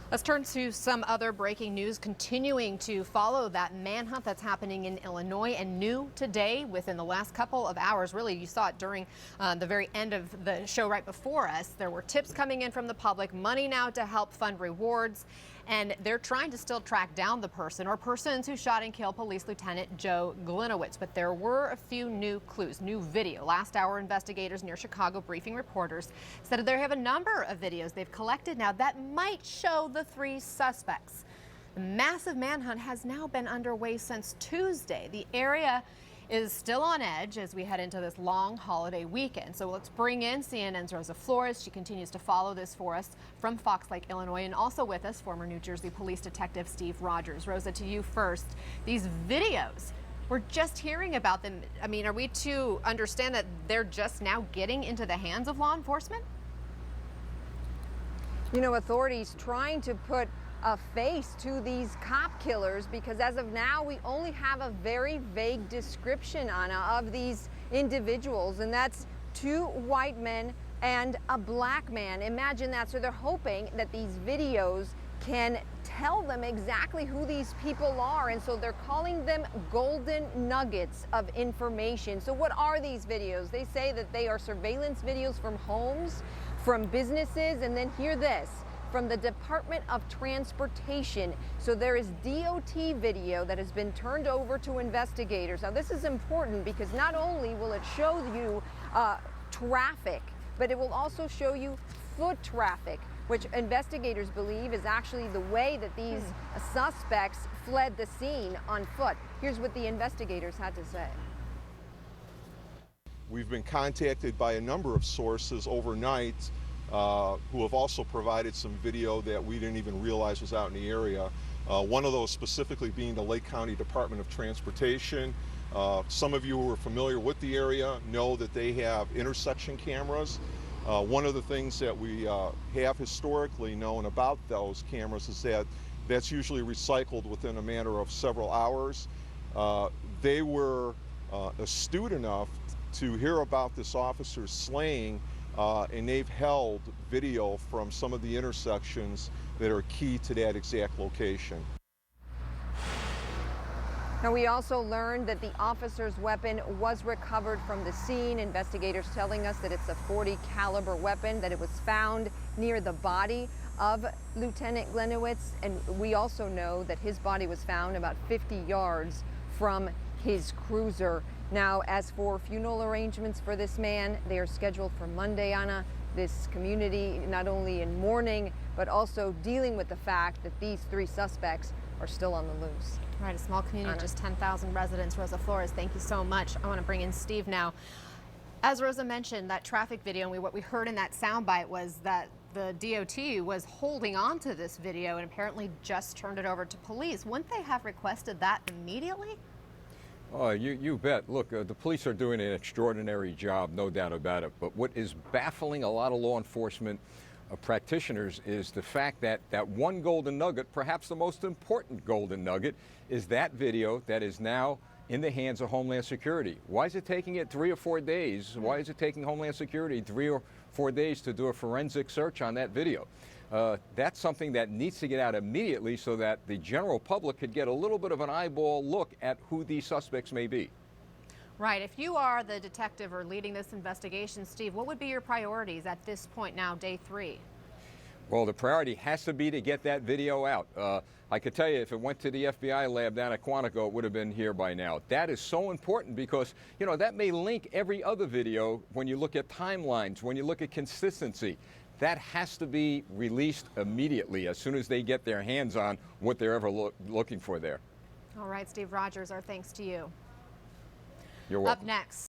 Let's turn to some other breaking news, continuing to follow that manhunt that's happening in Illinois, and new today within the last couple of hours. Really, you saw it during the very end of the show right before us. There were tips coming in from the public, money now to help fund rewards, and they're trying to still track down the person or persons who shot and killed Police Lieutenant Joe Glinowitz. But there were a few new clues, new video. Last hour, investigators near Chicago briefing reporters said they have a number of videos they've collected now that might show the three suspects. The massive manhunt has now been underway since Tuesday. The area is still on edge as we head into this long holiday weekend. So let's bring in CNN's Rosa Flores. She continues to follow this for us from Fox Lake, Illinois, and also with us, former New Jersey Police Detective Steve Rogers. Rosa, to you first. These videos, we're just hearing about them. I mean, are we to understand that they're just now getting into the hands of law enforcement? You know, authorities trying to put a face to these cop killers, because as of now we only have a very vague description, Anna, of these individuals, and that's two white men and a black man. Imagine that. So they're hoping that these videos can tell them exactly who these people are, and so they're calling them golden nuggets of information. So what are these videos? They say that they are surveillance videos from homes, from businesses, and then hear this, from the Department of Transportation. So there is DOT video that has been turned over to investigators. Now this is important because not only will it show you traffic, but it will also show you foot traffic, which investigators believe is actually the way that these suspects fled the scene on foot. Here's what the investigators had to say. We've been contacted by a number of sources overnight who have also provided some video that we didn't even realize was out in the area. One of those specifically being the Lake County Department of Transportation. Some of you who are familiar with the area know that they have intersection cameras. One of the things that we have historically known about those cameras is that that's usually recycled within a matter of several hours. They were astute enough to hear about this officer's slaying, and they've held video from some of the intersections that are key to that exact location. Now, we also learned that the officer's weapon was recovered from the scene. Investigators telling us that it's a .40 caliber weapon, that it was found near the body of Lieutenant Glinowitz, and we also know that his body was found about 50 yards from his cruiser. Now, as for funeral arrangements for this man, they are scheduled for Monday, Anna. This community not only in mourning, but also dealing with the fact that these three suspects are still on the loose. Right, a small community, Anna. just 10,000 residents. Rosa Flores, thank you so much. I want to bring in Steve now. As Rosa mentioned, that traffic video, and what we heard in that soundbite was that the DOT was holding on to this video and apparently just turned it over to police. Wouldn't they have requested that immediately? Oh, you bet. Look, the police are doing an extraordinary job, no doubt about it. But what is baffling a lot of law enforcement practitioners is the fact that that one golden nugget, perhaps the most important golden nugget, is that video that is now in the hands of Homeland Security. Why is it taking it 3 or 4 days? Why is it taking Homeland Security 3 or 4 days to do a forensic search on that video? That's something that needs to get out immediately so that the general public could get a little bit of an eyeball look at who these suspects may be. Right. If you are the detective or leading this investigation, Steve, what would be your priorities at this point now, day 3? Well, the priority has to be to get that video out. I could tell you if it went to the FBI lab down at Quantico, it would have been here by now. That is so important because, you know, that may link every other video when you look at timelines, when you look at consistency. That has to be released immediately as soon as they get their hands on what they're ever looking for there. All right, Steve Rogers, our thanks to you. You're welcome. Up next.